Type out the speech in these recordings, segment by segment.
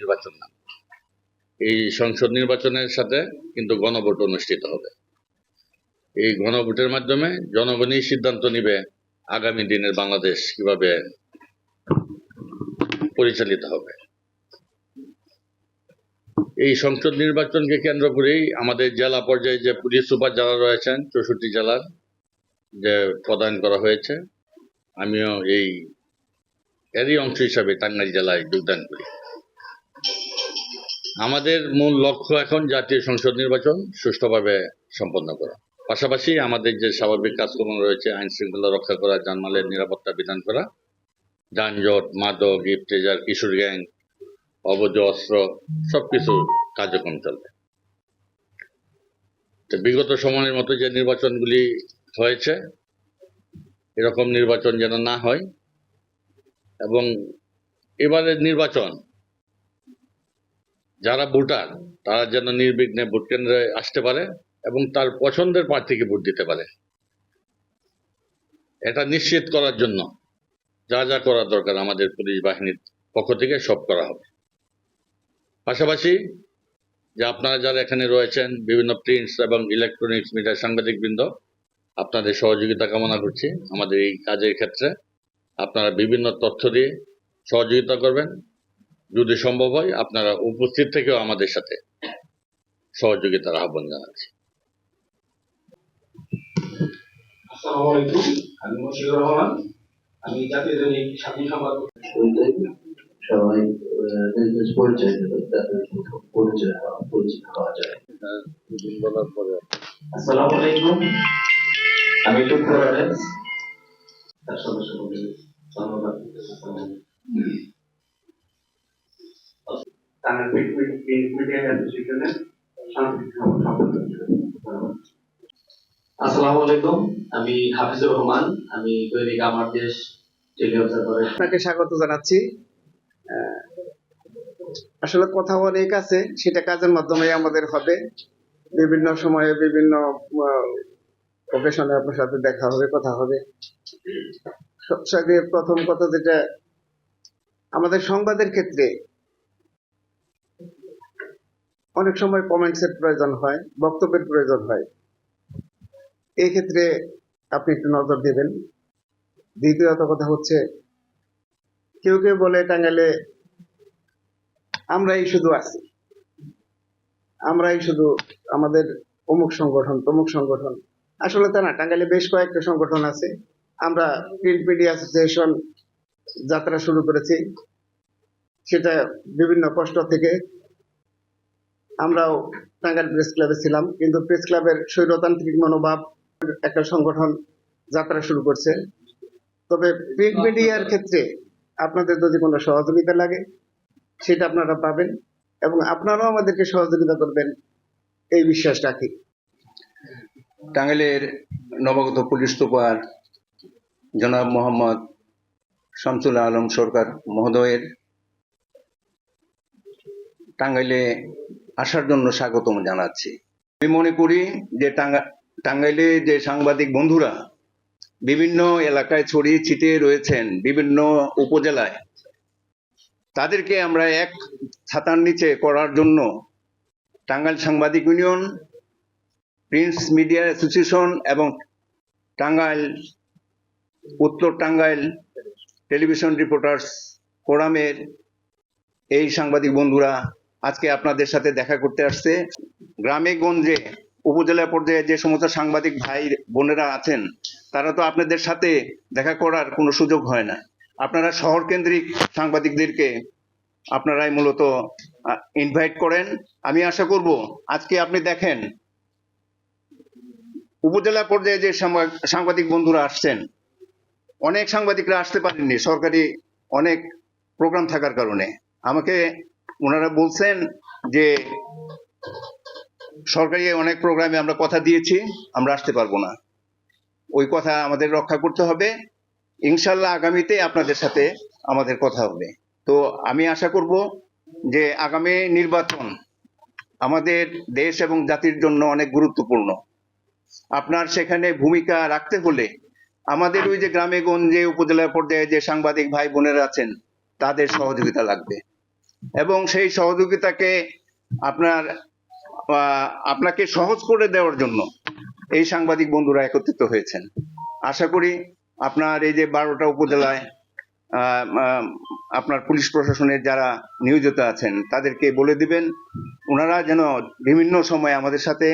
নির্বাচন না। এই সংসদ নির্বাচনের সাথে কিন্তু গণভোট অনুষ্ঠিত হবে। এই গণভোটের মাধ্যমে জনগণই সিদ্ধান্ত নিবে আগামী দিনের বাংলাদেশ কিভাবে পরিচালিত হবে। এই সংসদ নির্বাচনকে কেন্দ্র করেই আমাদের জেলা পর্যায়ে যে পুলিশ সুপার যারা রয়েছেন 64 জেলার যে প্রদান করা হয়েছে, আমিও এরই অংশ হিসাবে টাঙ্গাইল জেলায় যোগদান করি। আমাদের মূল লক্ষ্য এখন জাতীয় সংসদ নির্বাচন সুষ্ঠুভাবে সম্পন্ন করা, পাশাপাশি আমাদের যে স্বাভাবিক কাজকর্ম রয়েছে আইন শৃঙ্খলা রক্ষা করা, জানমালের নিরাপত্তা বিধান করা, যানজট, মাদক, ইফতেজার, কিশোর গ্যাং, অবৈধ অস্ত্র সবকিছু কার্যক্রম চলবে। বিগত সময়ের মতো যে নির্বাচনগুলি হয়েছে এরকম নির্বাচন যেন না হয়, এবং এবারের নির্বাচন যারা ভোটার তারা যেন নির্বিঘ্নে ভোট কেন্দ্রে আসতে পারে এবং তার পছন্দের প্রার্থীকে ভোট দিতে পারে, এটা নিশ্চিত করার জন্য যা যা করা দরকার আমাদের পুলিশ বাহিনীর পক্ষ থেকে সব করা হবে। পাশাপাশি যে আপনারা যারা এখানে রয়েছেন বিভিন্ন প্রিন্টস এবং ইলেকট্রনিক্স মিডিয়ার সাংবাদিকবৃন্দ, আপনাদের সহযোগিতা কামনা করছি। আমাদের এই কাজের ক্ষেত্রে আপনারা বিভিন্ন তথ্য দিয়ে সহযোগিতা করবেন, যদি সম্ভব হয় আপনারা উপস্থিত থেকেও আমাদের সাথে সহযোগিতার আহ্বান জানাচ্ছি। আসসালামু আলাইকুম, আমি মশিউর রহমান, আমি জাতীয় দৈনিক স্বাধীন সংবাদ সবাই পরিচিত হওয়া যায়। বলার পরে আসসালামু আলাইকুম, আমি টুকু রাজেশ, তার সদস্য ধন্যবাদ। আসসালামু আলাইকুম, আমি হাফিজুর রহমান, আমি দৈনিক আমার দেশ টেলি অবজারভারের আপনাকে স্বাগত জানাচ্ছি। আসলে কথা অনেক আছে, সেটা কাজের মাধ্যমে আমাদের হবে। বিভিন্ন সময়ে বিভিন্ন অকেশনে আপনার সাথে দেখা হবে, কথা হবে। সবসাথে প্রথম কথা যেটা আমাদের সংবাদের ক্ষেত্রে অনেক সময় কমেন্টসের প্রয়োজন হয়, বক্তব্যের প্রয়োজন হয়, এই ক্ষেত্রে আপনি একটু নজর দেবেন। দ্বিতীয়ত কথা হচ্ছে, কেউ কেউ বলে টাঙ্গাইলে আমরাই শুধু আছি, আমরাই শুধু আমাদের অমুক সংগঠন তমুক সংগঠন। আসলে তা না, টাঙ্গাইলে বেশ কয়েকটা সংগঠন আছে। আমরা প্রিন্ট মিডিয়া অ্যাসোসিয়েশন যাত্রা শুরু করেছি, সেটা বিভিন্ন কষ্ট থেকে। আমরাও টাঙ্গাইল প্রেস ক্লাবে ছিলাম, কিন্তু প্রেস ক্লাবের স্বৈরতান্ত্রিক মনোভাব একটা সংগঠন যাত্রা শুরু করছে। তবে প্রিন্ট মিডিয়ার ক্ষেত্রে আপনাদের যদি কোনো সহযোগিতা লাগে সেটা আপনারা পাবেন, এবং আপনারাও আমাদেরকে সহযোগিতা করবেন এই বিশ্বাস রাখি। টাঙ্গাইলের নবাগত পুলিশ সুপার জনাব মোহাম্মদ শামসুল আলম সরকার মহোদয়ের টাঙ্গাইলে আসার জন্য স্বাগতম জানাচ্ছি। আমি মনে করি যে টাঙ্গাইলে যে সাংবাদিক বন্ধুরা বিভিন্ন এলাকায় ছড়িয়ে ছিটিয়ে রয়েছেন, বিভিন্ন উপজেলায়, তাদেরকে আমরা এক ছাতার নিচে করার জন্য টাঙ্গাইল সাংবাদিক ইউনিয়ন, প্রিন্টস মিডিয়া অ্যাসোসিয়েশন এবং টাঙ্গাইল উত্তর টাঙ্গাইল টেলিভিশন রিপোর্টার্স ফোরামের এই সাংবাদিক বন্ধুরা আজকে আপনাদের সাথে দেখা করতে আসছে। গ্রামে গঞ্জে উপজেলা পর্যায়ে যে সমস্ত সাংবাদিক ভাই বোনেরা আছেন, তারা তো আপনাদের সাথে দেখা করার কোনো সুযোগ হয় না। আপনারা শহর কেন্দ্রিক সাংবাদিকদেরকে আপনারাই মূলত ইনভাইট করেন। আমি আশা করব আজকে আপনি দেখেন উপজেলা পর্যায়ে যে সাংবাদিক বন্ধুরা আসছেন, অনেক সাংবাদিকরা আসতে পারেননি সরকারি অনেক প্রোগ্রাম থাকার কারণে। আমাকে ওনারা বলছেন যে সরকারি অনেক প্রোগ্রামে আমরা কথা দিয়েছি, আমরা আসতে পারবো না। ওই কথা আমাদের রক্ষা করতে হবে। ইনশাল্লাহ আগামীতে আপনাদের সাথে আমাদের কথা হবে। তো আমি আশা করব যে আগামী নির্বাচন আমাদের দেশ এবং জাতির জন্য অনেক গুরুত্বপূর্ণ। আপনার সেখানে ভূমিকা রাখতে হলে আমাদের ওই যে গ্রামে গঞ্জে উপজেলা পর্যায়ে যে সাংবাদিক ভাই বোনেরা আছেন, তাদের সহযোগিতা লাগবে। এবং সেই সহযোগিতাকে আপনাকে সহজ করে দেওয়ার জন্য এই সাংবাদিক বন্ধুরা একত্রিত হয়েছেন। আশা করি আপনার এই যে 12টা উপজেলায় আপনার পুলিশ প্রশাসনের যারা নিয়োজিত আছেন তাদেরকে বলে দিবেন ওনারা যেন বিভিন্ন সময় আমাদের সাথে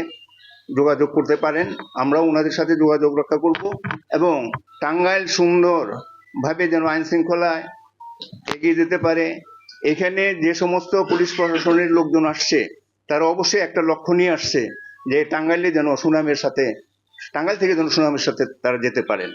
যোগাযোগ করতে পারেন, আমরাও ওনাদের সাথে যোগাযোগ রক্ষা করব এবং টাঙ্গাইল সুন্দরভাবে যেন আইন শৃঙ্খলায় এগিয়ে যেতে পারে। এখানে যে সমস্ত পুলিশ প্রশাসনের লোকজন আসছে তারা অবশ্যই একটা লক্ষ্য নিয়ে আসছে যে টাঙ্গাইল থেকে যেন সুনামের সাথে তারা যেতে পারেন।